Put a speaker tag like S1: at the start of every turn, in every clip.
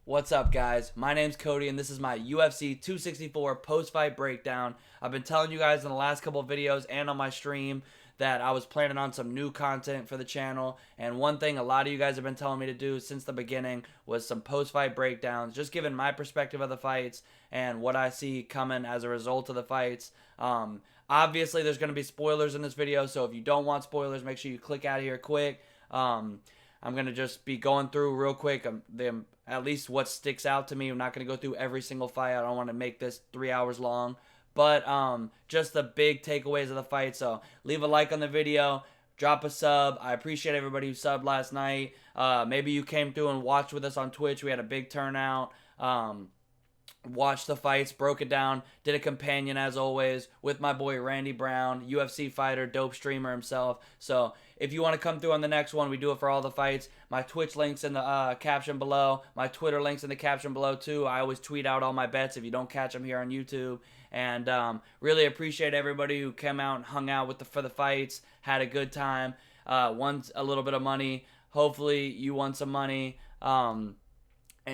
S1: What's up, guys? My name's Cody, and this is my UFC 264 post-fight breakdown. I've been telling you guys in the last couple of videos and on my stream that I was planning on some new content for the channel, and one thing a lot of you guys have been telling me to do since the beginning was some post-fight breakdowns, just giving my perspective of the fights and what I see coming as a result of the fights. Obviously, there's going to be spoilers in this video, so if you don't want spoilers, make sure you click out of here quick. I'm going to just be going through real quick at least what sticks out to me. I'm not going to go through every single fight. I don't want to make this 3 hours long. But just the big takeaways of the fight. So leave a like on the video. Drop a sub. I appreciate everybody who subbed last night. Maybe you came through and watched with us on Twitch. We had a big turnout. Watched the fights, broke it down, did a companion as always with my boy Randy Brown, UFC fighter, dope streamer himself. So if you want to come through on the next one, we do it for all the fights. My Twitch link's in the caption below. My Twitter link's in the caption below too. I always tweet out all my bets if you don't catch them here on YouTube. And really appreciate everybody who came out and hung out for the fights, had a good time, won a little bit of money. Hopefully you won some money. And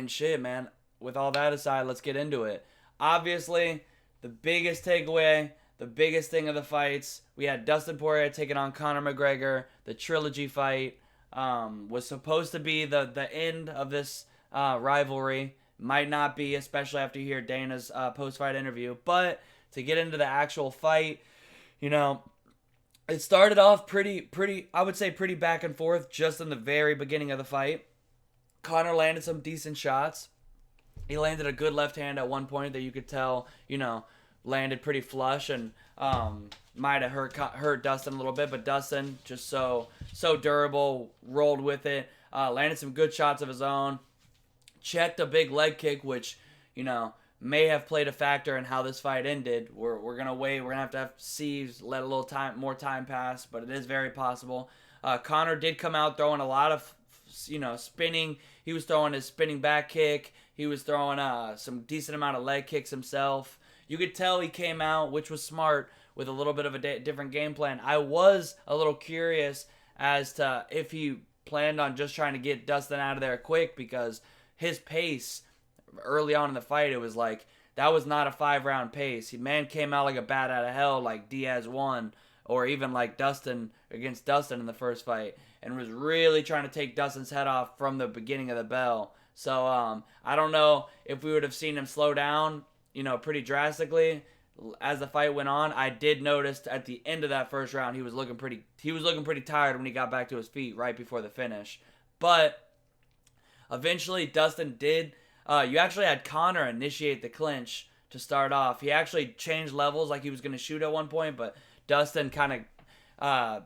S1: shit, man. With all that aside, let's get into it. Obviously, the biggest takeaway, the biggest thing of the fights, we had Dustin Poirier taking on Conor McGregor. The trilogy fight was supposed to be the end of this rivalry. Might not be, especially after you hear Dana's post-fight interview. But to get into the actual fight, it started off pretty, I would say pretty back and forth just in the very beginning of the fight. Conor landed some decent shots. He landed a good left hand at one point that you could tell, landed pretty flush and might have hurt Dustin a little bit. But Dustin, just so durable, rolled with it, landed some good shots of his own, checked a big leg kick, which, may have played a factor in how this fight ended. We're going to wait. We're going to have see, let a little more time pass, but it is very possible. Conor did come out throwing a lot of, spinning. He was throwing his spinning back kick. He was throwing some decent amount of leg kicks himself. You could tell he came out, which was smart, with a little bit of a different game plan. I was a little curious as to if he planned on just trying to get Dustin out of there quick, because his pace early on in the fight, it was like, that was not a 5-round pace. Man came out like a bat out of hell, like Diaz won, or even like Dustin against Dustin in the first fight, and was really trying to take Dustin's head off from the beginning of the bell. So I don't know if we would have seen him slow down, pretty drastically as the fight went on. I did notice at the end of that first round he was looking pretty tired when he got back to his feet right before the finish. But eventually Dustin did. You actually had Conor initiate the clinch to start off. He actually changed levels, like he was going to shoot at one point, but Dustin kind of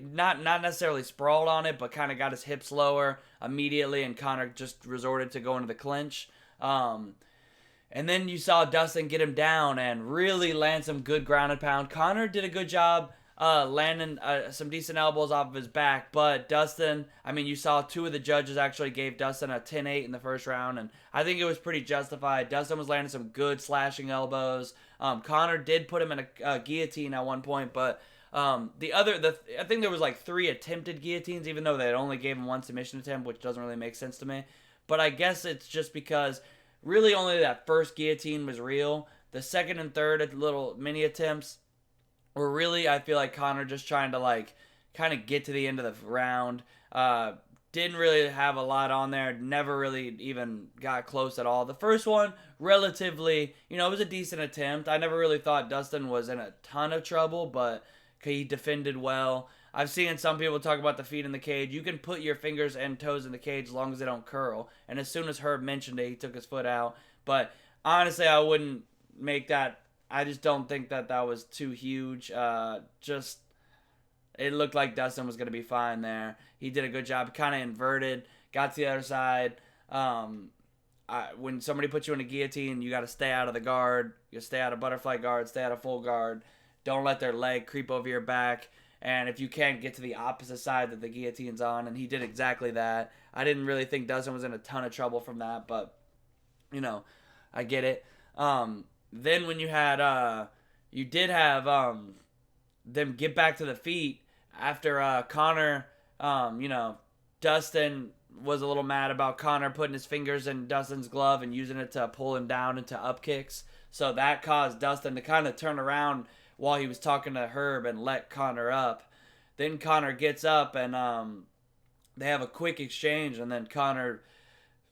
S1: not necessarily sprawled on it, but kind of got his hips lower immediately, and Conor just resorted to going to the clinch. And then you saw Dustin get him down and really land some good ground and pound. Conor did a good job landing some decent elbows off of his back, but Dustin, you saw two of the judges actually gave Dustin a 10-8 in the first round, and I think it was pretty justified. Dustin was landing some good slashing elbows. Conor did put him in a guillotine at one point, but I think there was like 3 attempted guillotines, even though they only gave him 1 submission attempt, which doesn't really make sense to me. But I guess it's just because really only that first guillotine was real. The second and third little mini attempts were really, I feel like, Conor just trying to kind of get to the end of the round. Didn't really have a lot on there. Never really even got close at all. The first one, relatively, it was a decent attempt. I never really thought Dustin was in a ton of trouble, but he defended well. I've seen some people talk about the feet in the cage. You can put your fingers and toes in the cage as long as they don't curl. And as soon as Herb mentioned it, he took his foot out. But honestly, I wouldn't make that. I just don't think that was too huge. It looked like Dustin was going to be fine there. He did a good job. Kind of inverted. Got to the other side. When somebody puts you in a guillotine, you got to stay out of the guard. You stay out of butterfly guard. Stay out of full guard. Don't let their leg creep over your back. And if you can't get to the opposite side that the guillotine's on, and he did exactly that. I didn't really think Dustin was in a ton of trouble from that, but, I get it. Then when you had, you did have them get back to the feet after Conor, Dustin was a little mad about Conor putting his fingers in Dustin's glove and using it to pull him down into up kicks. So that caused Dustin to kind of turn around while he was talking to Herb and let Conor up. Then Conor gets up and they have a quick exchange, and then Conor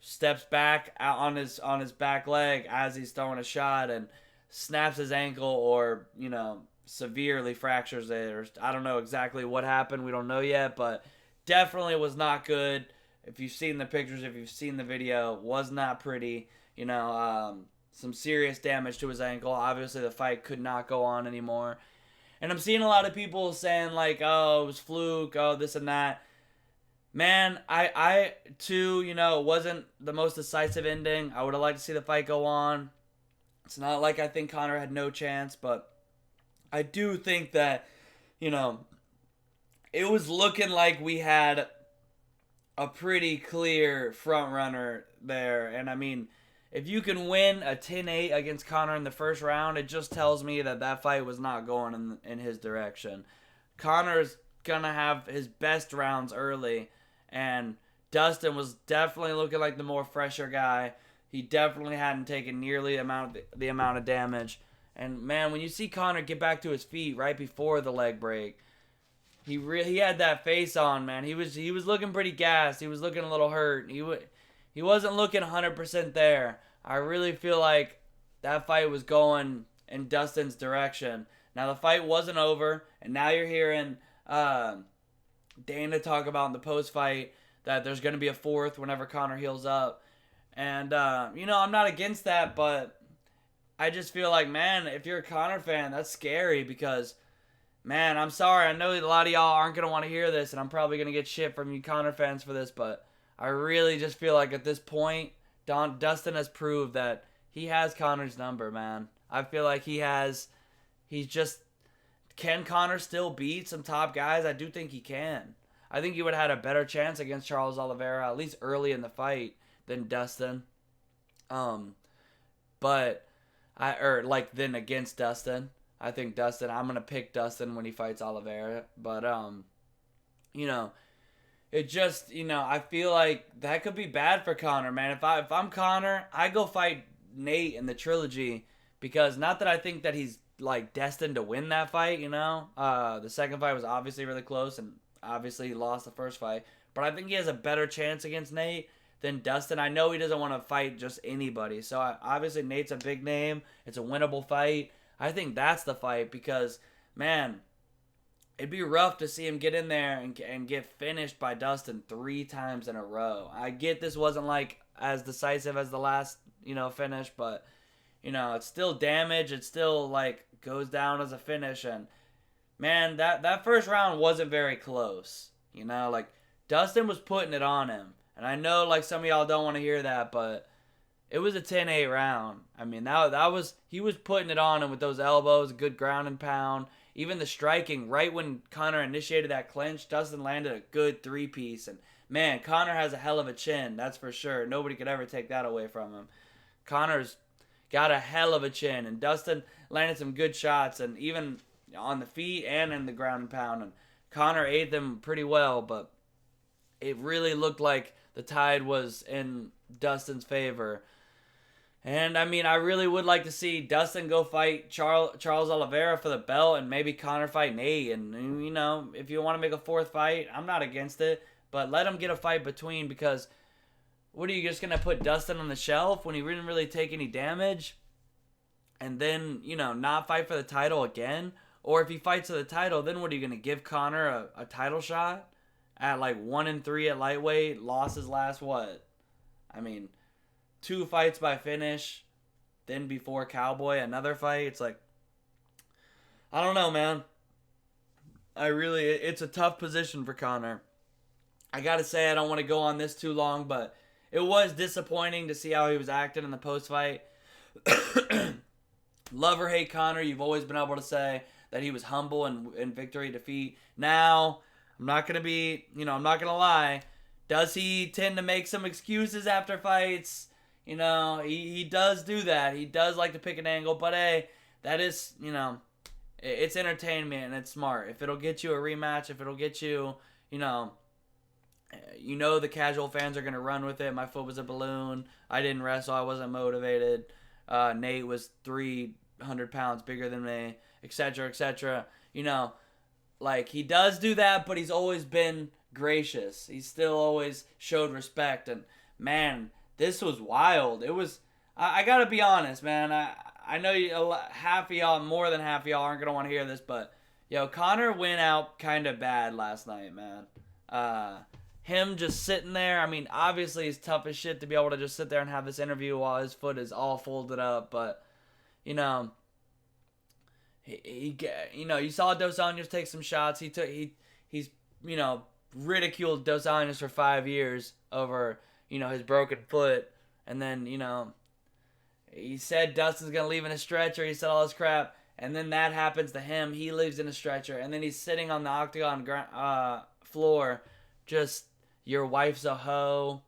S1: steps back out on his back leg as he's throwing a shot and snaps his ankle, or severely fractures it, or I don't know exactly what happened. We don't know yet, but definitely was not good. If you've seen the pictures, if you've seen the video, was not pretty. Some serious damage to his ankle. Obviously, the fight could not go on anymore. And I'm seeing a lot of people saying, like, oh, it was fluke, oh, this and that. Man, I too, it wasn't the most decisive ending. I would have liked to see the fight go on. It's not like I think Conor had no chance, but I do think that, it was looking like we had a pretty clear front runner there. And I mean, if you can win a 10-8 against Conor in the first round, it just tells me that that fight was not going in his direction. Conor's going to have his best rounds early, and Dustin was definitely looking like the more fresher guy. He definitely hadn't taken nearly the amount of damage. And, man, when you see Conor get back to his feet right before the leg break, he had that face on, man. He was looking pretty gassed. He was looking a little hurt. He wasn't looking 100% there. I really feel like that fight was going in Dustin's direction. Now, the fight wasn't over, and now you're hearing Dana talk about in the post-fight that there's going to be a fourth whenever Conor heals up. And, I'm not against that, but I just feel like, man, if you're a Conor fan, that's scary because, man, I'm sorry. I know a lot of y'all aren't going to want to hear this, and I'm probably going to get shit from you Conor fans for this, but I really just feel like at this point, Dustin has proved that he has Conor's number, man. I feel like can Conor still beat some top guys? I do think he can. I think he would have had a better chance against Charles Oliveira, at least early in the fight, than Dustin. Than against Dustin. I think Dustin, I'm going to pick Dustin when he fights Oliveira. But, it just, I feel like that could be bad for Conor, man. If I'm Conor, I go fight Nate in the trilogy because not that I think that he's like destined to win that fight, The second fight was obviously really close and obviously he lost the first fight, but I think he has a better chance against Nate than Dustin. I know he doesn't want to fight just anybody, so obviously Nate's a big name. It's a winnable fight. I think that's the fight because, man, it'd be rough to see him get in there and get finished by Dustin 3 times in a row. I get this wasn't like as decisive as the last, finish, but, it's still damage. It still like goes down as a finish. And man, that first round wasn't very close. Like Dustin was putting it on him. And I know like some of y'all don't want to hear that, but it was a 10-8 round. I mean, he was putting it on him with those elbows, good ground and pound. Even the striking, right when Conor initiated that clinch, Dustin landed a good 3-piece. And, man, Conor has a hell of a chin, that's for sure. Nobody could ever take that away from him. Conor's got a hell of a chin. And Dustin landed some good shots, and even on the feet and in the ground and pound. And Conor ate them pretty well, but it really looked like the tide was in Dustin's favor. And, I mean, I really would like to see Dustin go fight Charles Oliveira for the belt and maybe Conor fight Nate. And, if you want to make a fourth fight, I'm not against it. But let him get a fight between because what are you just going to put Dustin on the shelf when he didn't really take any damage? And then, not fight for the title again? Or if he fights for the title, then what are you going to give Conor a title shot? At like 1-3 at lightweight, lost his last what? I mean, 2 fights by finish, then before Cowboy, another fight. It's like, I don't know, man. It's a tough position for Conor. I gotta say, I don't want to go on this too long, but it was disappointing to see how he was acting in the post-fight. Love or hate Conor, you've always been able to say that he was humble in victory defeat. Now, I'm not gonna lie. Does he tend to make some excuses after fights? He does do that. He does like to pick an angle, but hey, that is, it's entertainment and it's smart. If it'll get you a rematch, if it'll get you, You know the casual fans are gonna run with it. My foot was a balloon. I didn't wrestle. I wasn't motivated. Nate was 300 pounds bigger than me, etc., etc. You know, like he does do that, but he's always been gracious. He still always showed respect. And man, this was wild. It was. I gotta be honest, man. I know half of y'all, more than half of y'all, aren't gonna want to hear this, but yo, Conor went out kind of bad last night, man. Him just sitting there. I mean, obviously he's tough as shit to be able to just sit there and have this interview while his foot is all folded up. But you know, you saw Dos Anjos take some shots. He's ridiculed Dos Anjos for 5 years over his broken foot, and then he said Dustin's gonna leave in a stretcher. He said all this crap, and then that happens to him. He leaves in a stretcher, and then he's sitting on the octagon floor, just your wife's a hoe.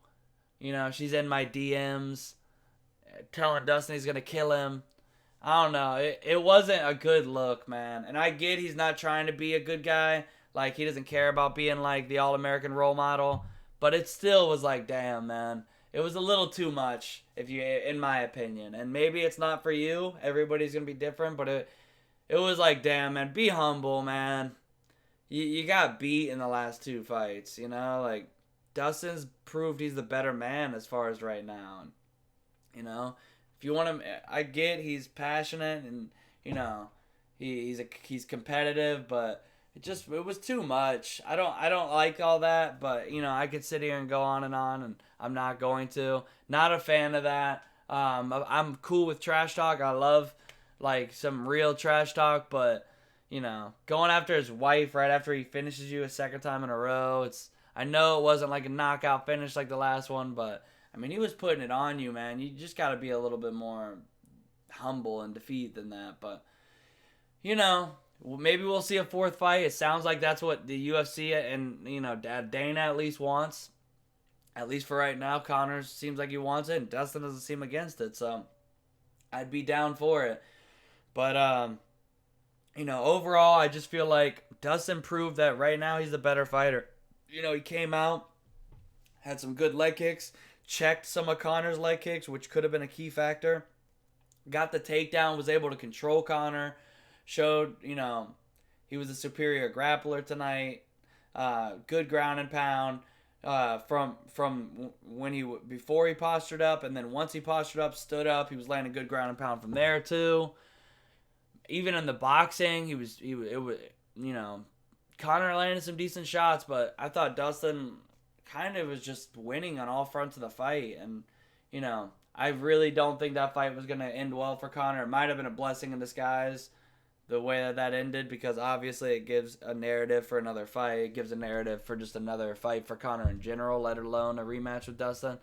S1: She's in my DMs, telling Dustin he's gonna kill him. I don't know. It wasn't a good look, man. And I get he's not trying to be a good guy. Like, he doesn't care about being like the all-American role model. But it still was like, damn, man. It was a little too much, in my opinion. And maybe it's not for you. Everybody's gonna be different, but it was like, damn, man, be humble, man. You got beat in the last 2 fights, like Dustin's proved he's the better man as far as right now. If you want him, I get he's passionate and he's competitive, but it was too much. I don't like all that, but I could sit here and go on, and I'm not going to. Not a fan of that. I'm cool with trash talk. I love like some real trash talk, but going after his wife right after he finishes you a second time in a row, I know it wasn't like a knockout finish like the last one, but I mean, he was putting it on you, man. You just got to be a little bit more humble in defeat than that. But, maybe we'll see a 4th fight. It sounds like that's what the UFC and, Dana at least wants. At least for right now, Conor seems like he wants it, and Dustin doesn't seem against it. So, I'd be down for it. But, overall, I just feel like Dustin proved that right now he's the better fighter. He came out, had some good leg kicks, checked some of Conor's leg kicks, which could have been a key factor. Got the takedown, was able to control Conor, showed, he was a superior grappler tonight. Good ground and pound from when before he postured up, and then once he postured up, stood up, he was landing good ground and pound from there too. Even in the boxing, Conor landed some decent shots, but I thought Dustin kind of was just winning on all fronts of the fight. And, I really don't think that fight was going to end well for Conor. It might have been a blessing in disguise the way that ended, because obviously it gives a narrative for another fight. It gives a narrative for just another fight for Conor in general, let alone a rematch with Dustin.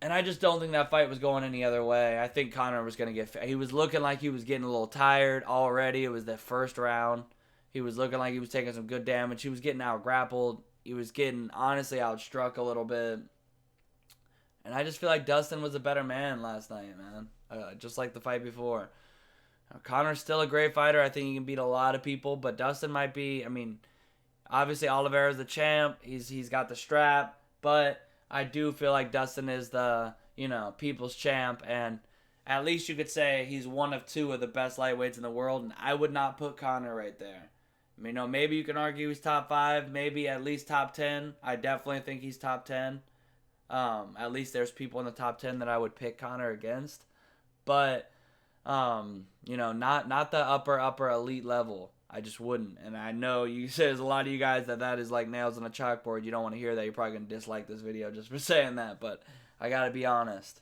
S1: And I just don't think that fight was going any other way. I think Conor was going to he was looking like he was getting a little tired already. It was the first round. He was looking like he was taking some good damage. He was getting out-grappled. He was getting, honestly, outstruck a little bit. And I just feel like Dustin was a better man last night, man. Just like the fight before. Conor's still a great fighter. I think he can beat a lot of people. But Dustin might be, obviously Oliveira's the champ. He's got the strap. But I do feel like Dustin is the, people's champ. And at least you could say he's one of 2 of the best lightweights in the world. And I would not put Conor right there. Maybe you can argue he's top 5, maybe at least top 10. I definitely think he's top 10. At least there's people in the top 10 that I would pick Conor against. But, not the upper elite level. I just wouldn't. And I know there's a lot of you guys that is like nails on a chalkboard. You don't want to hear that. You're probably going to dislike this video just for saying that. But I got to be honest.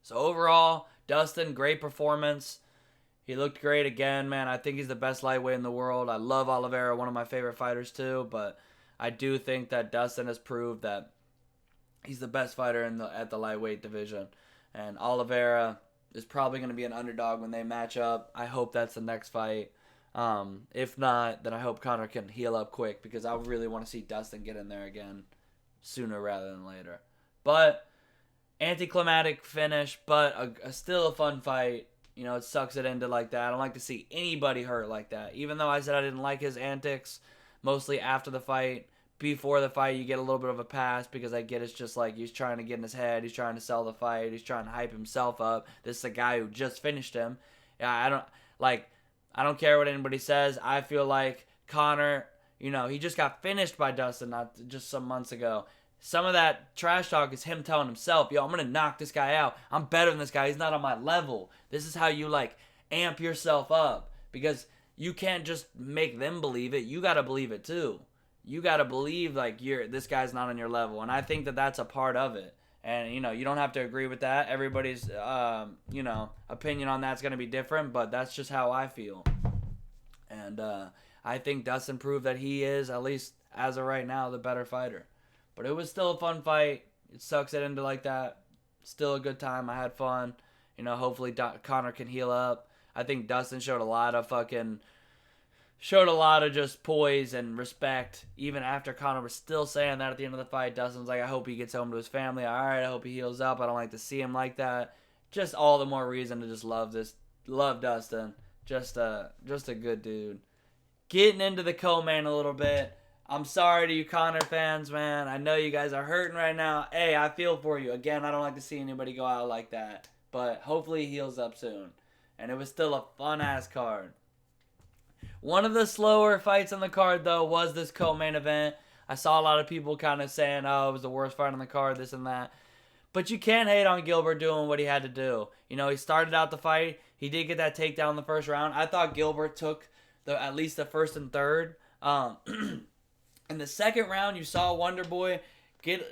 S1: So overall, Dustin, great performance. He looked great again, man. I think he's the best lightweight in the world. I love Oliveira, one of my favorite fighters too. But I do think that Dustin has proved that he's the best fighter at the lightweight division. And Oliveira is probably going to be an underdog when they match up. I hope that's the next fight. If not, then I hope Conor can heal up quick, because I really want to see Dustin get in there again sooner rather than later. But anticlimactic finish, but still a fun fight. It sucks it ended like that. I don't like to see anybody hurt like that. Even though I said I didn't like his antics, mostly after the fight, before the fight, you get a little bit of a pass because I get it's just like he's trying to get in his head. He's trying to sell the fight. He's trying to hype himself up. This is a guy who just finished him. Yeah, I don't care what anybody says. I feel like Conor, he just got finished by Dustin not just some months ago. Some of that trash talk is him telling himself, yo, I'm going to knock this guy out. I'm better than this guy. He's not on my level. This is how you, amp yourself up. Because you can't just make them believe it. You got to believe it, too. You got to believe, this guy's not on your level. And I think that that's a part of it. And, you don't have to agree with that. Everybody's, opinion on that's going to be different. But that's just how I feel. And I think Dustin proved that he is, at least as of right now, the better fighter. But it was still a fun fight. It sucks it ended like that. Still a good time. I had fun. Hopefully Conor can heal up. I think Dustin showed a lot of just poise and respect. Even after Conor was still saying that at the end of the fight, Dustin was like, I hope he gets home to his family. All right, I hope he heals up. I don't like to see him like that. Just all the more reason to just love Dustin. Just a good dude. Getting into the co-main a little bit. I'm sorry to you Conor fans, man. I know you guys are hurting right now. Hey, I feel for you. Again, I don't like to see anybody go out like that. But hopefully he heals up soon. And it was still a fun-ass card. One of the slower fights on the card, though, was this co-main event. I saw a lot of people kind of saying, oh, it was the worst fight on the card, this and that. But you can't hate on Gilbert doing what he had to do. He started out the fight. He did get that takedown in the first round. I thought Gilbert took at least the first and third. In the second round, you saw Wonderboy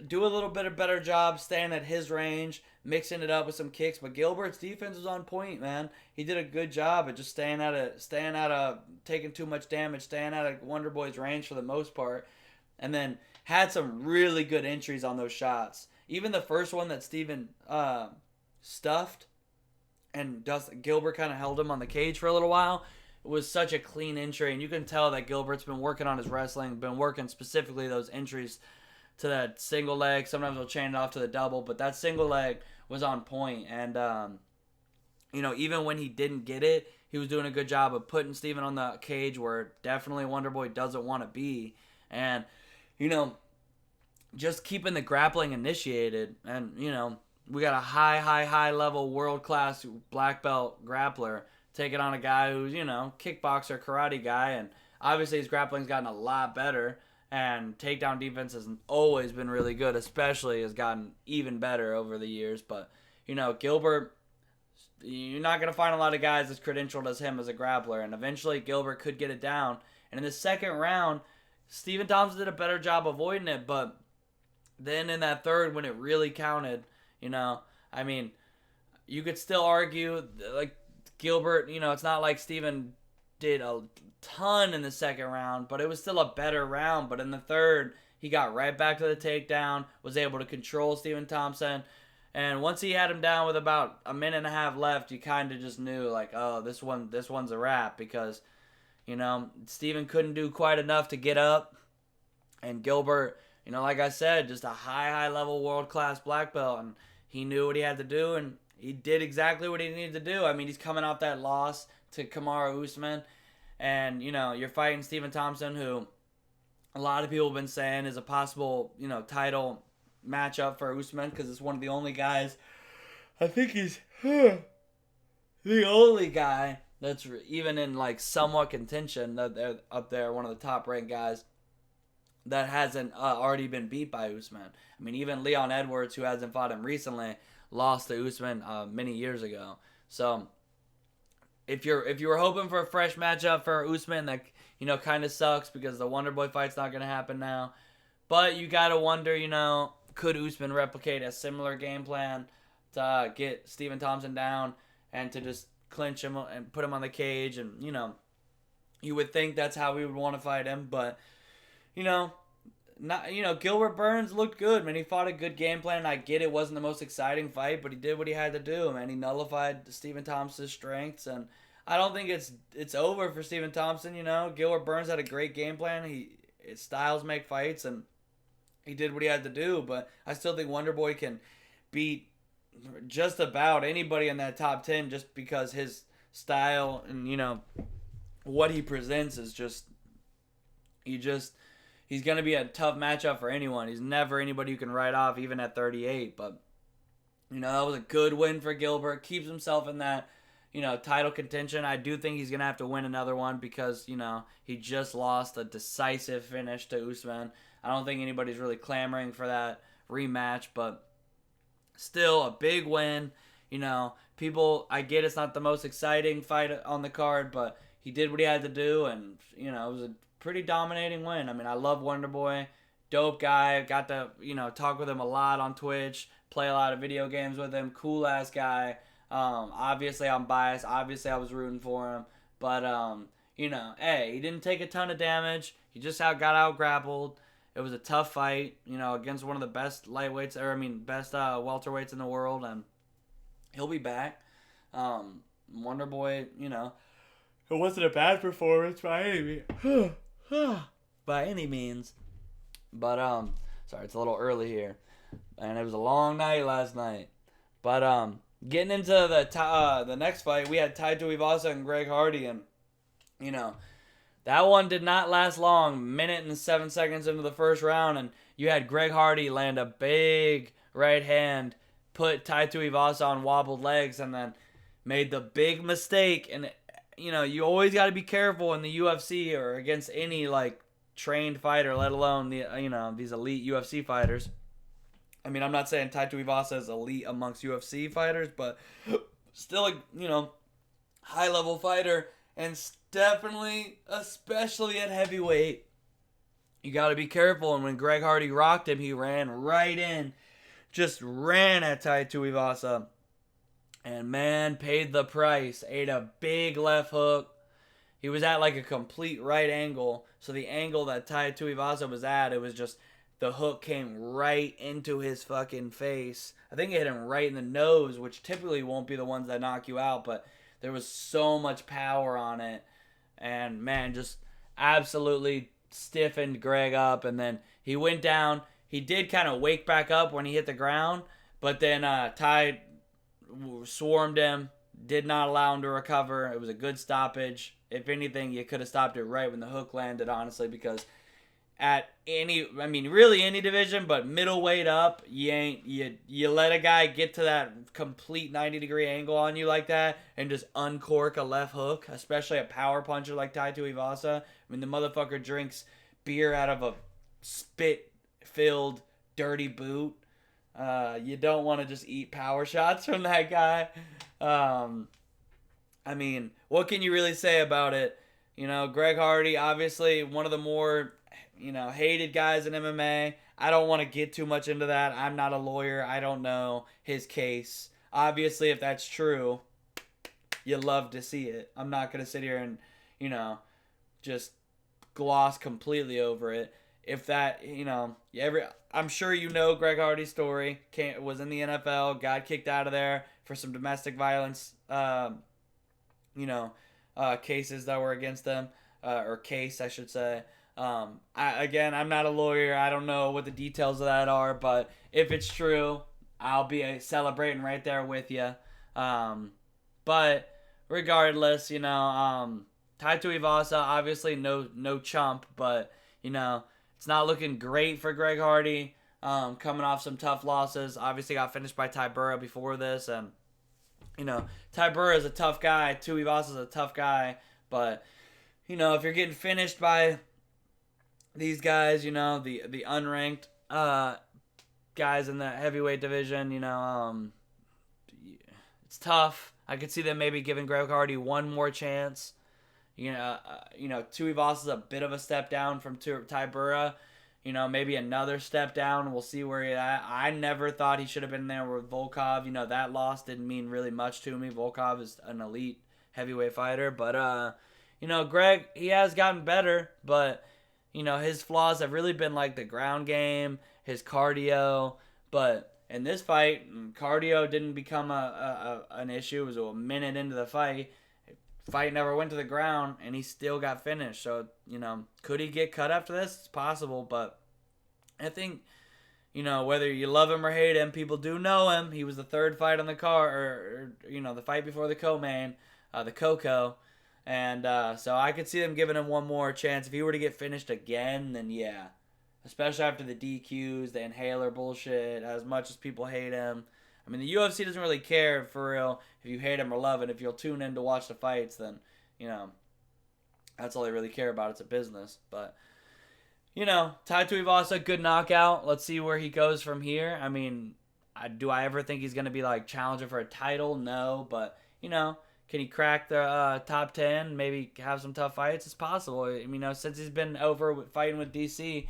S1: do a little bit of better job staying at his range, mixing it up with some kicks. But Gilbert's defense was on point, man. He did a good job at just staying out of taking too much damage, staying out of Wonderboy's range for the most part, and then had some really good entries on those shots. Even the first one that Steven stuffed, and Gilbert kind of held him on the cage for a little while. It was such a clean entry, and you can tell that Gilbert's been working on his wrestling, been working specifically those entries to that single leg. Sometimes he'll chain it off to the double, but that single leg was on point. And, even when he didn't get it, he was doing a good job of putting Steven on the cage where definitely Wonderboy doesn't want to be. And, just keeping the grappling initiated. And, we got a high level world-class black belt grappler taking on a guy who's, kickboxer, karate guy, and obviously his grappling's gotten a lot better, and takedown defense has always been really good, especially has gotten even better over the years. But, Gilbert, you're not going to find a lot of guys as credentialed as him as a grappler, and eventually Gilbert could get it down. And in the second round, Stephen Thompson did a better job avoiding it, but then in that third, when it really counted, you could still argue, Gilbert, it's not like Steven did a ton in the second round, but it was still a better round. But in the third, he got right back to the takedown, was able to control Stephen Thompson. And once he had him down with about a minute and a half left, you kind of just knew, this one's a wrap, because, Steven couldn't do quite enough to get up. And Gilbert, like I said, just a high level world-class black belt, and he knew what he had to do, and he did exactly what he needed to do. He's coming off that loss to Kamaru Usman. And, you're fighting Stephen Thompson, who a lot of people have been saying is a possible, title matchup for Usman, because it's one of the only guys, I think he's the only guy that's even in, somewhat contention, that they're up there, one of the top-ranked guys, that hasn't already been beat by Usman. Even Leon Edwards, who hasn't fought him recently, lost to Usman many years ago. So if you were hoping for a fresh matchup for Usman, that kind of sucks, because the Wonderboy fight's not going to happen now. But you got to wonder, could Usman replicate a similar game plan to get Stephen Thompson down and to just clinch him and put him on the cage? And you would think that's how we would want to fight him, but Gilbert Burns looked good, man. He fought a good game plan. I get it wasn't the most exciting fight, but he did what he had to do, man. He nullified Stephen Thompson's strengths, and I don't think it's over for Stephen Thompson. Gilbert Burns had a great game plan. His styles make fights, and he did what he had to do. But I still think Wonderboy can beat just about anybody in that top 10, just because his style and what he presents is just he he's going to be a tough matchup for anyone. He's never anybody you can write off, even at 38. But, that was a good win for Gilbert. Keeps himself in that, title contention. I do think he's going to have to win another one because, he just lost a decisive finish to Usman. I don't think anybody's really clamoring for that rematch, but still a big win. People, I get it's not the most exciting fight on the card, but he did what he had to do, and, it was a pretty dominating win. I mean, I love Wonder Boy. Dope guy. Got to, talk with him a lot on Twitch, play a lot of video games with him. Cool-ass guy. Obviously, I'm biased. Obviously, I was rooting for him. But, hey, he didn't take a ton of damage. He just got out-grappled. It was a tough fight, against one of the best lightweights, best welterweights in the world, and he'll be back. Wonder Boy, it wasn't a bad performance by any means. But, sorry, it's a little early here. And it was a long night last night. But, getting into the next fight, we had Tai Tuivasa and Greg Hardy, and, that one did not last long. Minute and 7 seconds into the first round, and you had Greg Hardy land a big right hand, put Tai Tuivasa on wobbled legs, and then made the big mistake. And, you always got to be careful in the UFC or against any, trained fighter, let alone, these elite UFC fighters. I mean, I'm not saying Tai Tuivasa is elite amongst UFC fighters, but still a, high-level fighter. And definitely, especially at heavyweight, you got to be careful. And when Greg Hardy rocked him, he ran right in. Just ran at Tai Tuivasa. And, man, paid the price. Ate a big left hook. He was at, a complete right angle. So the angle that Tai Tuivasa was at, it was just the hook came right into his fucking face. I think it hit him right in the nose, which typically won't be the ones that knock you out, but there was so much power on it. And, man, just absolutely stiffened Greg up. And then he went down. He did kind of wake back up when he hit the ground. But then Tai swarmed him. Did not allow him to recover. It was a good stoppage. If anything, you could have stopped it right when the hook landed, honestly, because at really any division, but middleweight up, you let a guy get to that complete 90-degree angle on you like that and just uncork a left hook, especially a power puncher like Tai Tuivasa. The motherfucker drinks beer out of a spit-filled, dirty boot. You don't want to just eat power shots from that guy. What can you really say about it? Greg Hardy, obviously one of the more hated guys in MMA. I don't want to get too much into that. I'm not a lawyer. I don't know his case. Obviously, if that's true, you love to see it. I'm not going to sit here and, just gloss completely over it. If that, I'm sure Greg Hardy's story. Was in the NFL, got kicked out of there for some domestic violence, cases that were against them, or case, I should say. I'm not a lawyer. I don't know what the details of that are, but if it's true, I'll be celebrating right there with you. But regardless, Tai Tuivasa, obviously no chump, but, it's not looking great for Greg Hardy, coming off some tough losses. Obviously got finished by Tybura before this, and, Tybura is a tough guy. Tuivasa is a tough guy, but, if you're getting finished by these guys, the unranked guys in the heavyweight division, it's tough. I could see them maybe giving Greg Hardy one more chance. Tuivasa is a bit of a step down from Tybura. Maybe another step down. We'll see where he's at. I never thought he should have been there with Volkov. That loss didn't mean really much to me. Volkov is an elite heavyweight fighter. But, Greg, he has gotten better, but his flaws have really been the ground game, his cardio. But in this fight, cardio didn't become an issue. It was a minute into the fight. Fight never went to the ground, and he still got finished. So, could he get cut after this? It's possible, but I think, whether you love him or hate him, people do know him. He was the third fight on the card, or the fight before the co-main, the Coco. And so I could see them giving him one more chance. If he were to get finished again, then yeah. especially after the DQs, the inhaler bullshit. As much as people hate him, I mean, the UFC doesn't really care for real if you hate him or love it. If you'll tune in to watch the fights, then that's all they really care about. It's a business, but. Tai Tuivasa, good knockout. Let's see where he goes from here. I mean, do I ever think he's going to be like challenging for a title? No, but can he crack the top 10? Maybe have some tough fights? It's possible. I mean, since he's been over fighting with DC,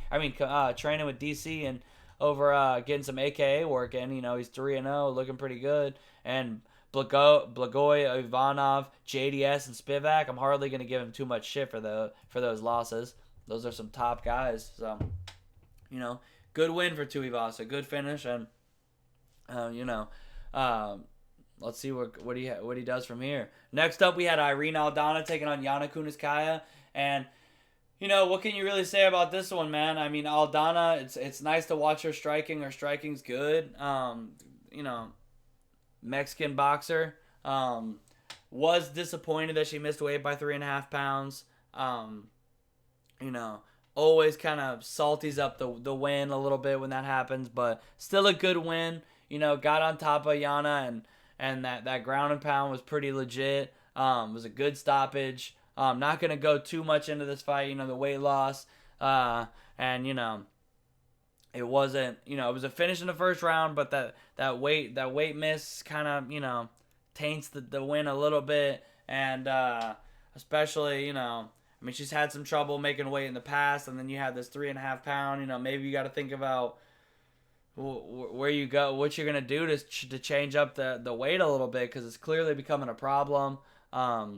S1: training with DC and over getting some AKA work in. He's 3-0, looking pretty good. And Blagoy, Ivanov, JDS, and Spivak, I'm hardly going to give him too much shit for those losses. Those are some top guys. So, good win for Tuivasa. Good finish. And, let's see what he does from here. Next up, we had Irene Aldana taking on Yana Kuniskaya. And, what can you really say about this one, man? I mean, Aldana, it's nice to watch her striking. Her striking's good. Mexican boxer. Was disappointed that she missed weight by 3.5 pounds. Always kind of salties up the win a little bit when that happens, but still a good win. Got on top of Yana, and that ground and pound was pretty legit. It was a good stoppage. Not going to go too much into this fight, the weight loss. And, it wasn't, it was a finish in the first round, but that weight miss kind of, taints the win a little bit. And especially, I mean, she's had some trouble making weight in the past, and then you have this 3.5 pound. Maybe you got to think about where you go, what you're gonna do to change up the weight a little bit, because it's clearly becoming a problem. I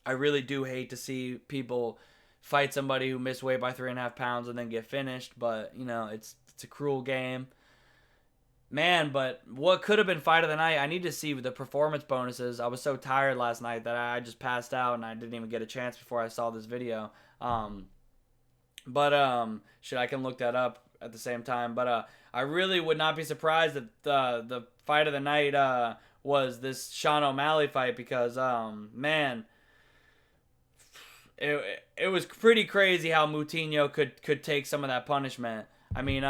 S1: really do hate to see people fight somebody who missed weight by 3.5 pounds and then get finished, but it's a cruel game. Man, but what could have been fight of the night, I need to see the performance bonuses. I was so tired last night that I just passed out and I didn't even get a chance before I saw this video. Shit, I can look that up at the same time. But I really would not be surprised if the fight of the night was this Sean O'Malley fight, because, man, it was pretty crazy how Moutinho could take some of that punishment. I mean,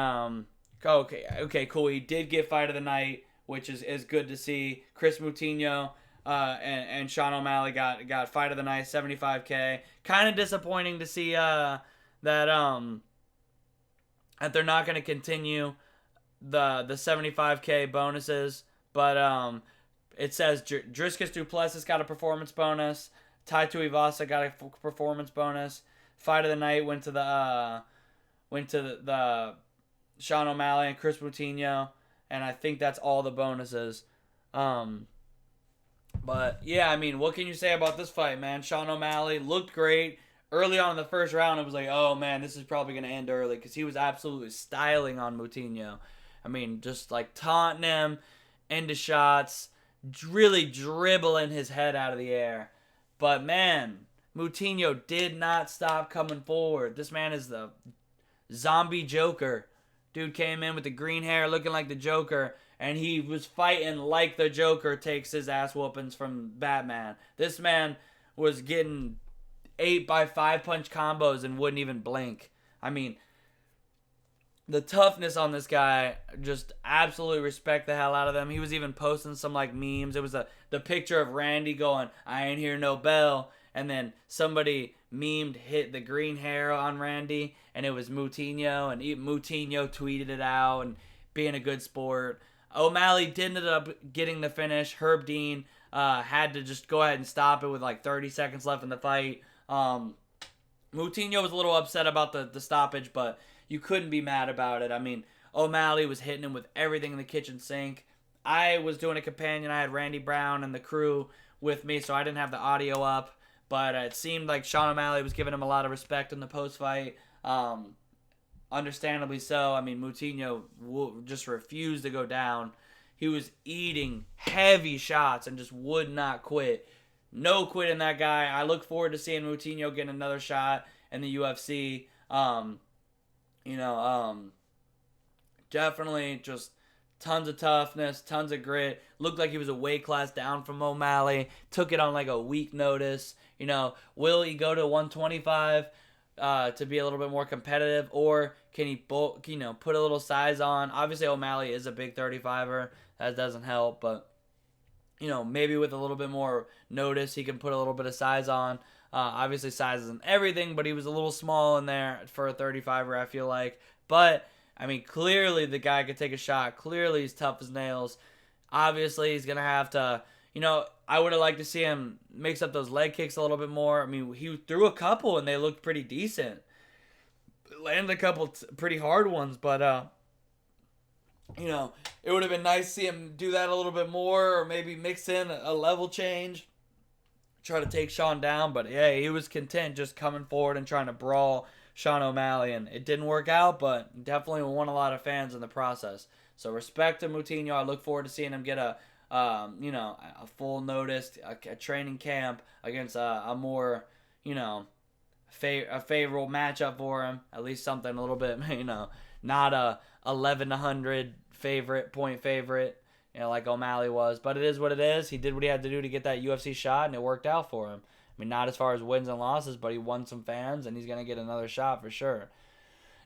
S1: Okay, cool. He did get fight of the night, which is good to see. Chris Moutinho and Sean O'Malley got fight of the night, $75K. Kind of disappointing to see that they're not going to continue the $75K bonuses, but it says Dricus du Plessis got a performance bonus. Tai Tuivasa got a performance bonus. Fight of the night went to the Sean O'Malley and Chris Moutinho, and I think that's all the bonuses. But yeah, I mean, what can you say about this fight, man? Sean O'Malley looked great. Early on in the first round, it was like, oh man, this is probably going to end early, because he was absolutely styling on Moutinho. I mean, just like taunting him into shots, really dribbling his head out of the air. But man, Moutinho did not stop coming forward. This man is the zombie Joker. Dude came in with the green hair looking like the Joker, and he was fighting like the Joker takes his ass whoopings from Batman. This man was getting 8x5 punch combos and wouldn't even blink. I mean, the toughness on this guy, just absolutely respect the hell out of them. He was even posting some like memes. It was the picture of Randy going, "I ain't hear no bell," and then somebody memed hit the green hair on Randy, and it was Moutinho, and Moutinho tweeted it out and being a good sport. O'Malley did end up getting the finish. Herb Dean had to just go ahead and stop it with like 30 seconds left in the fight. Moutinho was a little upset about the stoppage, but you couldn't be mad about it. I mean, O'Malley was hitting him with everything in the kitchen sink. I was doing a companion. I had Randy Brown and the crew with me, so I didn't have the audio up. But it seemed like Sean O'Malley was giving him a lot of respect in the post-fight. Understandably so. I mean, Moutinho just refused to go down. He was eating heavy shots and just would not quit. No quit in that guy. I look forward to seeing Moutinho get another shot in the UFC. Definitely just tons of toughness, tons of grit. Looked like he was a weight class down from O'Malley. Took it on like a week notice. Will he go to 125? to be a little bit more competitive, or can he put a little size on? Obviously, O'Malley is a big 35er. That doesn't help, but maybe with a little bit more notice, he can put a little bit of size on. Obviously, size isn't everything, but he was a little small in there for a 35er, I feel like. But, I mean, clearly the guy could take a shot. Clearly he's tough as nails. Obviously, he's going to have to, I would have liked to see him mix up those leg kicks a little bit more. I mean, he threw a couple, and they looked pretty decent. Landed a couple pretty hard ones, but, it would have been nice to see him do that a little bit more, or maybe mix in a level change. Try to take Sean down, but yeah, he was content just coming forward and trying to brawl Sean O'Malley, and it didn't work out, but definitely won a lot of fans in the process. So respect to Moutinho. I look forward to seeing him get a full notice, a training camp against a more, a favorable matchup for him. At least something a little bit, not a 11-100 point favorite. Like O'Malley was. But it is what it is. He did what he had to do to get that UFC shot, and it worked out for him. I mean, not as far as wins and losses, but he won some fans, and he's going to get another shot for sure.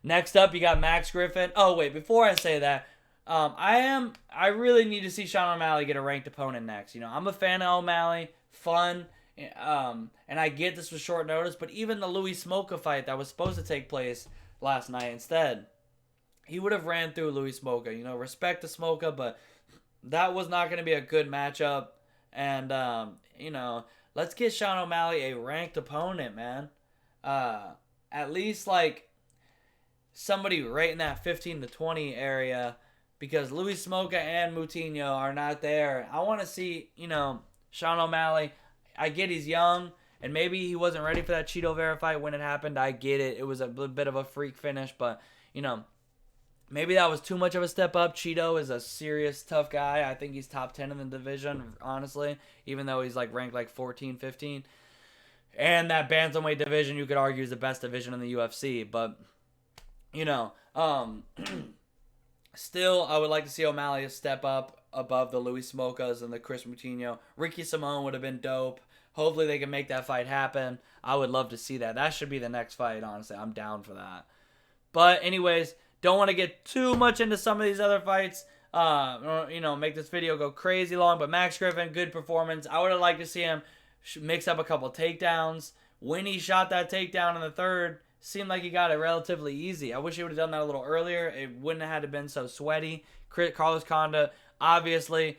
S1: Next up, you got Max Griffin. Oh, wait, before I say that, I really need to see Sean O'Malley get a ranked opponent next. I'm a fan of O'Malley. Fun. And I get this was short notice, but even the Louis Smolka fight that was supposed to take place last night instead, he would have ran through Louis Smolka. Respect to Smolka, but that was not going to be a good matchup. And, let's get Sean O'Malley a ranked opponent, man. At least, somebody right in that 15 to 20 area, because Louis Smolka and Moutinho are not there. I want to see, Sean O'Malley. I get he's young, and maybe he wasn't ready for that Cheeto Vera fight when it happened. I get it. It was a bit of a freak finish, but, maybe that was too much of a step up. Cheeto is a serious tough guy. I think he's top 10 in the division, honestly, even though he's ranked 14, 15. And that bantamweight division, you could argue, is the best division in the UFC. But, still, I would like to see O'Malley step up above the Louis Smolkas and the Chris Moutinho. Ricky Simone would have been dope. Hopefully they can make that fight happen. I would love to see that. That should be the next fight, honestly. I'm down for that. But anyways, don't want to get too much into some of these other fights. Make this video go crazy long. But Max Griffin, good performance. I would have liked to see him mix up a couple takedowns. When he shot that takedown in the third, seemed like he got it relatively easy. I wish he would have done that a little earlier. It wouldn't have had to been so sweaty. Carlos Condit, obviously,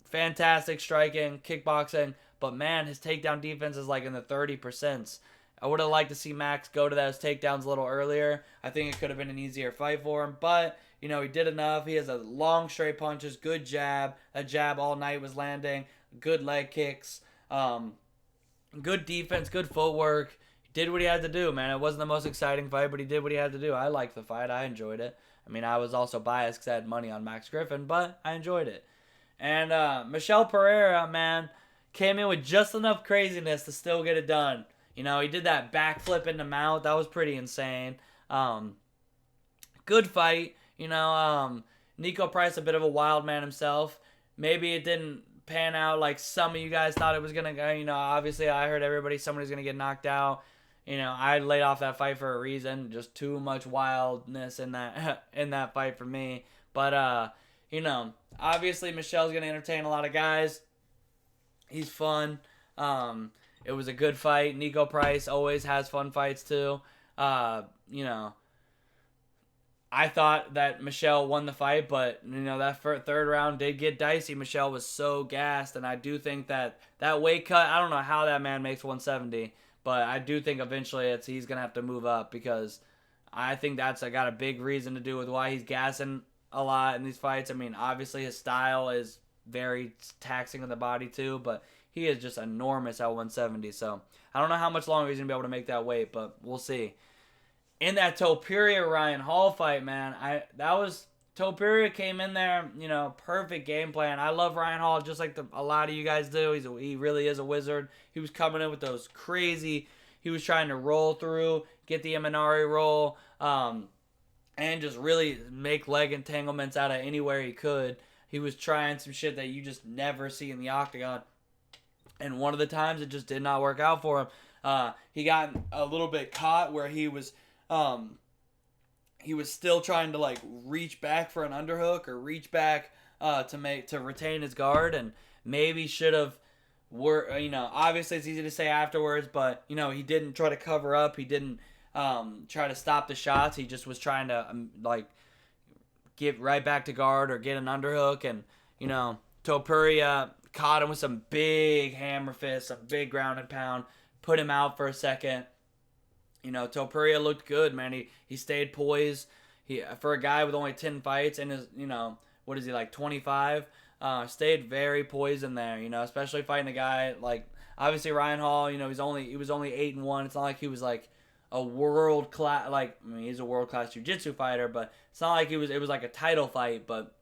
S1: fantastic striking, kickboxing. But, man, his takedown defense is in the 30%. I would have liked to see Max go to those takedowns a little earlier. I think it could have been an easier fight for him. But, he did enough. He has a long straight punches, good jab. That jab all night was landing. Good leg kicks. Good defense, good footwork. He did what he had to do, man. It wasn't the most exciting fight, but he did what he had to do. I liked the fight. I enjoyed it. I mean, I was also biased because I had money on Max Griffin, but I enjoyed it. And Michel Pereira, man, came in with just enough craziness to still get it done. He did that backflip into mount. That was pretty insane. Good fight. Nico Price, a bit of a wild man himself. Maybe it didn't pan out like some of you guys thought it was going to go. Obviously I heard somebody's going to get knocked out. I laid off that fight for a reason. Just too much wildness in that fight for me. But, obviously Michel's going to entertain a lot of guys. He's fun. It was a good fight. Nico Price always has fun fights too. I thought that Michel won the fight, but that third round did get dicey. Michel was so gassed, and I do think that weight cut, I don't know how that man makes 170, but I do think eventually he's gonna have to move up, because I think that's got a big reason to do with why he's gassing a lot in these fights. I mean, obviously his style is very taxing on the body too, but he is just enormous at 170. So I don't know how much longer he's going to be able to make that weight, but we'll see. In that Topuria-Ryan Hall fight, man, Topuria came in there, perfect game plan. I love Ryan Hall just like a lot of you guys do. He really is a wizard. He was coming in with those crazy, he was trying to roll through, get the Imanari roll, and just really make leg entanglements out of anywhere he could. He was trying some shit that you just never see in the octagon. And one of the times it just did not work out for him. He got a little bit caught where he was still trying to like reach back for an underhook or reach back to retain his guard, and maybe should have obviously it's easy to say afterwards, but he didn't try to cover up. He didn't try to stop the shots. He just was trying to get right back to guard or get an underhook, and Topuria caught him with some big hammer fists, some big ground and pound, put him out for a second. Topuria looked good, man. He stayed poised. He, for a guy with only 10 fights and his, what is he, like 25? Stayed very poised in there, especially fighting a guy like, obviously Ryan Hall, he was only 8-1. It's not like he was like a world class, he's a world class jiu-jitsu fighter, but it's not like it was like a title fight, but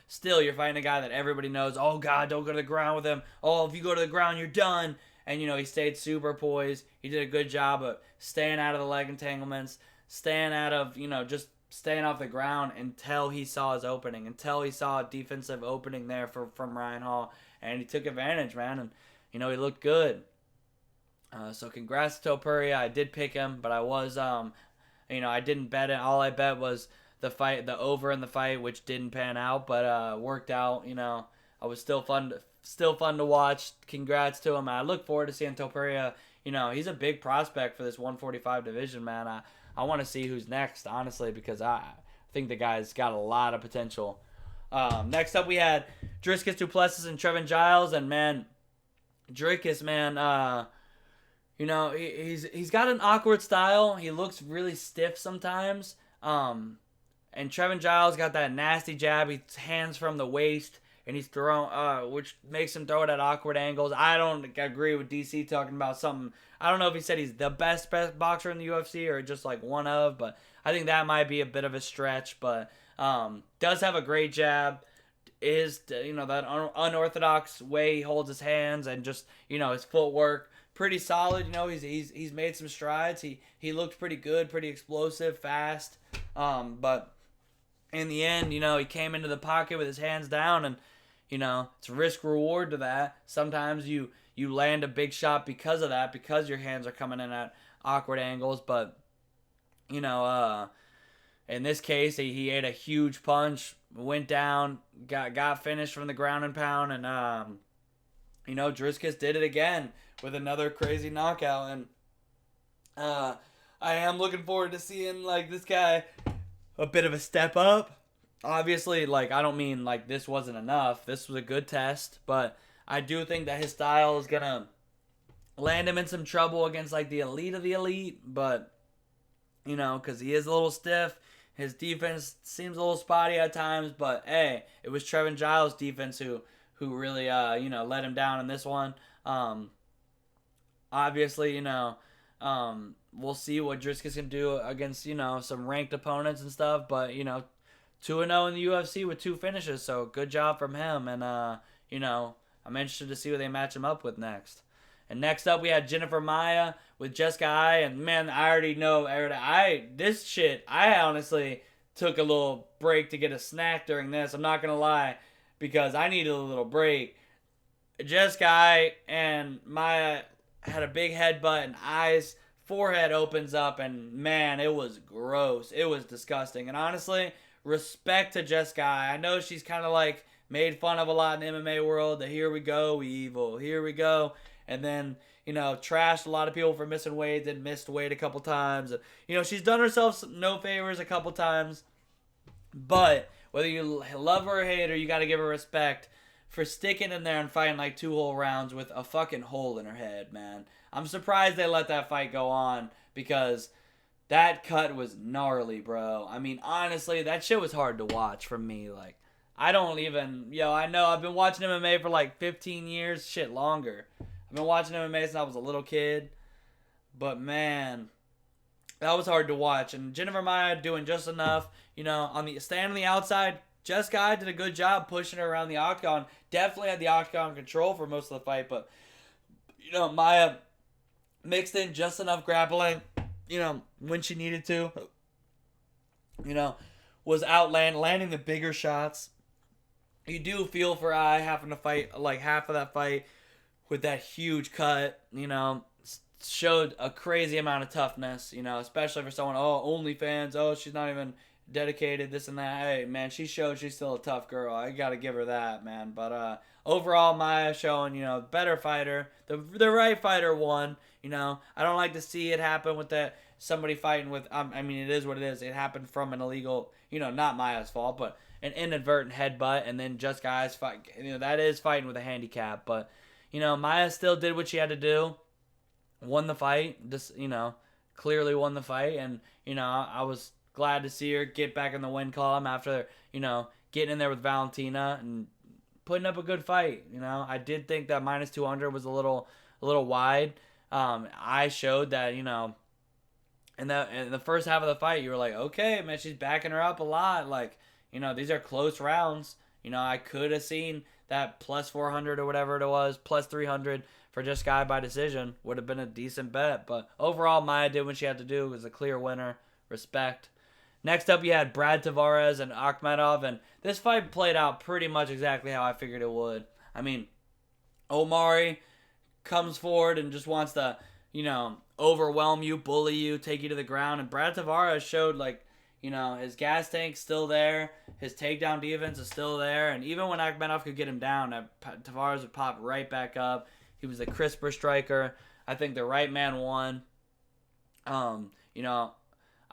S1: still you're fighting a guy that everybody knows, oh God, don't go to the ground with him. Oh, if you go to the ground, you're done. And, he stayed super poised. He did a good job of staying out of the leg entanglements, staying out of, just staying off the ground until he saw his opening, until he saw a defensive opening there from Ryan Hall. And he took advantage, man. And, he looked good. So congrats to Topuria. I did pick him, but I was, I didn't bet it. All I bet was the over in the fight, which didn't pan out, but worked out. I was still fun to watch. Congrats to him. I look forward to seeing Topuria. He's a big prospect for this 145 division, man. I want to see who's next, honestly, because I think the guy's got a lot of potential. Next up, we had Dricus Du Plessis and Trevin Giles, and man, Dricus, man, he's got an awkward style. He looks really stiff sometimes. And Trevin Giles got that nasty jab. He's hands from the waist. And he's throwing, which makes him throw it at awkward angles. I don't agree with DC talking about something. I don't know if he said he's the best boxer in the UFC or just like one of, but I think that might be a bit of a stretch. But does have a great jab. Is that unorthodox way he holds his hands and just his footwork pretty solid. He's made some strides. He looked pretty good, pretty explosive, fast. But in the end, he came into the pocket with his hands down, and it's risk reward to that. Sometimes you land a big shot because of that, because your hands are coming in at awkward angles. But in this case, he ate a huge punch, went down, got finished from the ground and pound, and Dricus did it again with another crazy knockout. And I am looking forward to seeing this guy a bit of a step up. Obviously, I don't mean this wasn't enough. This was a good test, but I do think that his style is gonna land him in some trouble against the elite of the elite. But because he is a little stiff, his defense seems a little spotty at times. But hey, it was Trevin Giles' defense who really let him down in this one. Obviously, we'll see what Dricus can do against, some ranked opponents and stuff. But, 2-0 in the UFC with 2 finishes. So, good job from him. And, I'm interested to see what they match him up with next. And next up, we had Jennifer Maia with Jessica Ai. And, man, I already know. I honestly took a little break to get a snack during this. I'm not going to lie. Because I needed a little break. Jessica Ai and Maia had a big headbutt and Ai's forehead opens up, and man, it was gross. It was disgusting. And honestly, respect to Jessica Ai. I know she's kind of made fun of a lot in the MMA world. The here we go, evil. Here we go. And then, trashed a lot of people for missing weight, then missed weight a couple times. She's done herself no favors a couple times. But whether you love her or hate her, you got to give her respect for sticking in there and fighting 2 whole rounds with a fucking hole in her head, man. I'm surprised they let that fight go on because that cut was gnarly, bro. I mean, honestly, that shit was hard to watch for me. I don't even, I know I've been watching MMA for 15 years, shit, longer. I've been watching MMA since I was a little kid. But, man, that was hard to watch. And Jennifer Maia doing just enough, staying on the outside. Jessica Ai did a good job pushing her around the octagon. Definitely had the octagon control for most of the fight, but Maia mixed in just enough grappling, when she needed to. Was landing the bigger shots. You do feel for Ai having to fight half of that fight with that huge cut. showed a crazy amount of toughness, especially for someone, oh, OnlyFans, oh, she's not even dedicated, this and that. Hey, man, she showed she's still a tough girl. I got to give her that, man. But overall, Maya showing, better fighter. The right fighter won. I don't like to see it happen with that somebody fighting with, I mean, it is what it is. It happened from an illegal, not Maya's fault, but an inadvertent headbutt, and then just guys fight. That is fighting with a handicap. But, Maya still did what she had to do. Won the fight, just, clearly won the fight. And, I was glad to see her get back in the win column after, getting in there with Valentina and putting up a good fight. I did think that minus 200 was a little wide. I showed that, in the first half of the fight, you were like, okay, man, she's backing her up a lot. Like, these are close rounds. I could have seen that plus 400 or whatever it was, plus 300 for just guy by decision. Would have been a decent bet. But overall, Maya did what she had to do. It was a clear winner. Respect. Next up, you had Brad Tavares and Akhmedov. And this fight played out pretty much exactly how I figured it would. I mean, Omari comes forward and just wants to, overwhelm you, bully you, take you to the ground. And Brad Tavares showed, like, his gas tank's still there. His takedown defense is still there. And even when Akhmedov could get him down, Tavares would pop right back up. He was a crisper striker. I think the right man won. I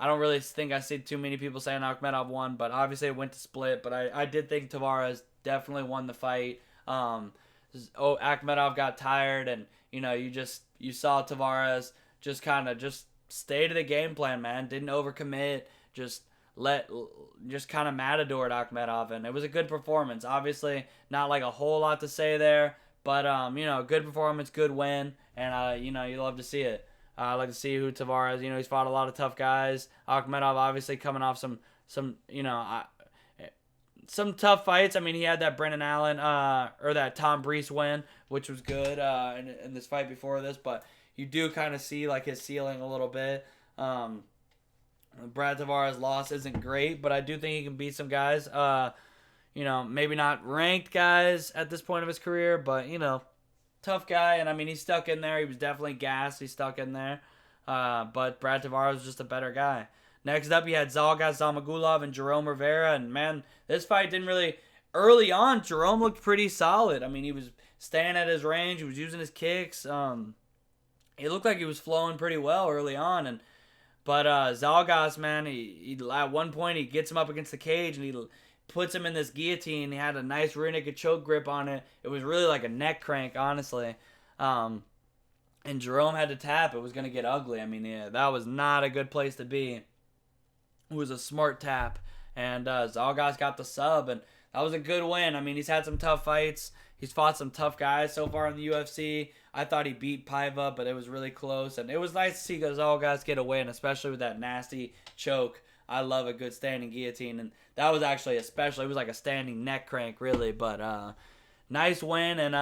S1: don't really think I see too many people saying Akhmedov won, but obviously it went to split. But I did think Tavares definitely won the fight. Akhmedov got tired, and you saw Tavares just kind of stay to the game plan, man. Didn't overcommit. Just kind of matadored Akhmedov, and it was a good performance. Obviously, not like a whole lot to say there, but good performance, good win, and you love to see it. I like to see who Tavares. He's fought a lot of tough guys. Akhmedov obviously coming off some tough fights. I mean, he had that Brendan Allen or that Tom Breese win, which was good in this fight before this, but you do kind of see like his ceiling a little bit. Brad Tavares' loss isn't great, but I do think he can beat some guys. Maybe not ranked guys at this point of his career, but tough guy. And I mean, he's stuck in there. He was definitely gassed. He's stuck in there. But Brad Tavares was just a better guy. Next up, you had Zagat, Zamagulov, and Jerome Rivera. And man, this fight didn't really. Early on, Jerome looked pretty solid. I mean, he was staying at his range. He was using his kicks. It looked like he was flowing pretty well early on. But Zagat, man, he at one point he gets him up against the cage and he puts him in this guillotine. He had a nice rear naked choke grip on it. It was really like a neck crank, honestly. And Jerome had to tap. It was going to get ugly. I mean, that was not a good place to be. It was a smart tap. And Zagat's got the sub, and that was a good win. I mean, he's had some tough fights. He's fought some tough guys so far in the UFC. I thought he beat Paiva, but it was really close. And it was nice to see Zagat get a win, especially with that nasty choke. I love a good standing guillotine. And that was actually it was like a standing neck crank, really. But nice win, and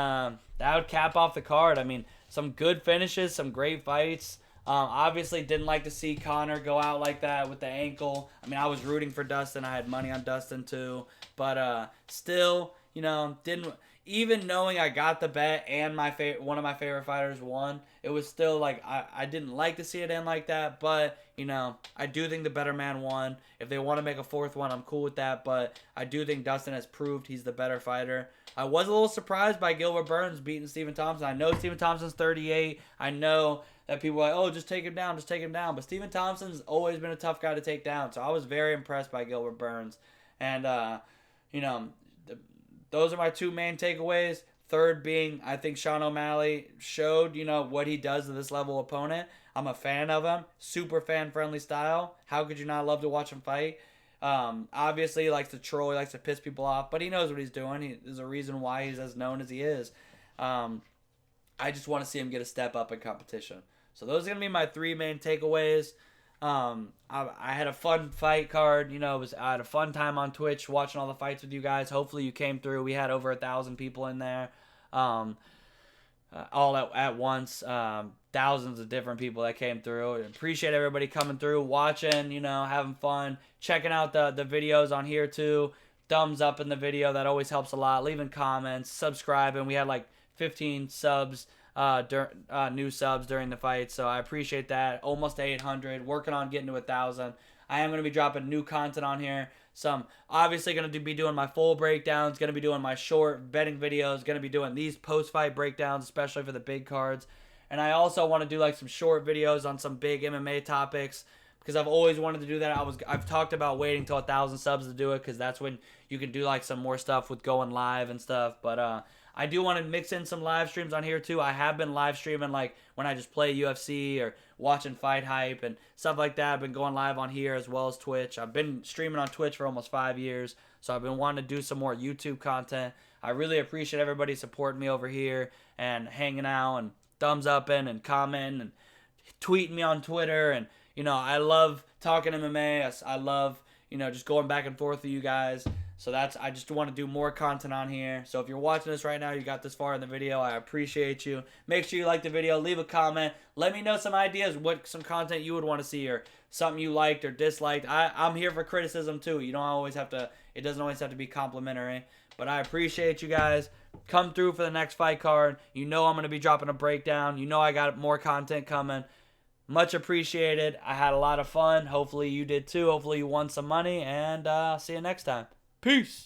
S1: that would cap off the card. I mean, some good finishes, some great fights. Obviously didn't like to see Conor go out like that with the ankle. I mean, I was rooting for Dustin. I had money on Dustin too. But still, didn't... Even knowing I got the bet and one of my favorite fighters won, it was still like I didn't like to see it end like that. But, I do think the better man won. If they want to make a fourth one, I'm cool with that. But I do think Dustin has proved he's the better fighter. I was a little surprised by Gilbert Burns beating Stephen Thompson. I know Stephen Thompson's 38. I know that people are like, oh, just take him down. But Stephen Thompson's always been a tough guy to take down. So I was very impressed by Gilbert Burns. And, those are my two main takeaways. Third being, I think Sean O'Malley showed, what he does to this level opponent. I'm a fan of him. Super fan-friendly style. How could you not love to watch him fight? Obviously, he likes to troll. He likes to piss people off. But he knows what he's doing. There's a reason why he's as known as he is. I just want to see him get a step up in competition. So those are going to be my three main takeaways. I had a fun fight card. I had a fun time on Twitch watching all the fights with you guys. Hopefully you came through. We had over 1,000 people in there, all at once. Thousands of different people that came through. I appreciate everybody coming through, watching, having fun, checking out the videos on here too. Thumbs up in the video. That always helps a lot. Leaving comments, subscribing. We had like 15 subs new subs during the fight, so I appreciate that. Almost 800, working on getting to 1,000. I am going to be dropping new content on here. Some obviously going to be doing my full breakdowns, going to be doing my short betting videos, going to be doing these post-fight breakdowns, especially for the big cards. And I also want to do like some short videos on some big MMA topics because I've always wanted to do that. I've talked about waiting till 1,000 subs to do it because that's when you can do like some more stuff with going live and stuff. But I do want to mix in some live streams on here too. I have been live streaming like when I just play UFC or watching Fight Hype and stuff like that. I've been going live on here as well as Twitch. I've been streaming on Twitch for almost 5 years, so I've been wanting to do some more YouTube content. I really appreciate everybody supporting me over here and hanging out and thumbs upping and commenting and tweeting me on Twitter. And I love talking MMA. I love just going back and forth with you guys. So I just want to do more content on here. So if you're watching this right now, you got this far in the video, I appreciate you. Make sure you like the video, leave a comment. Let me know some ideas, some content you would want to see or something you liked or disliked. I'm here for criticism too. It doesn't always have to be complimentary. But I appreciate you guys. Come through for the next fight card. I'm going to be dropping a breakdown. I got more content coming. Much appreciated. I had a lot of fun. Hopefully you did too. Hopefully you won some money. And see you next time. Peace.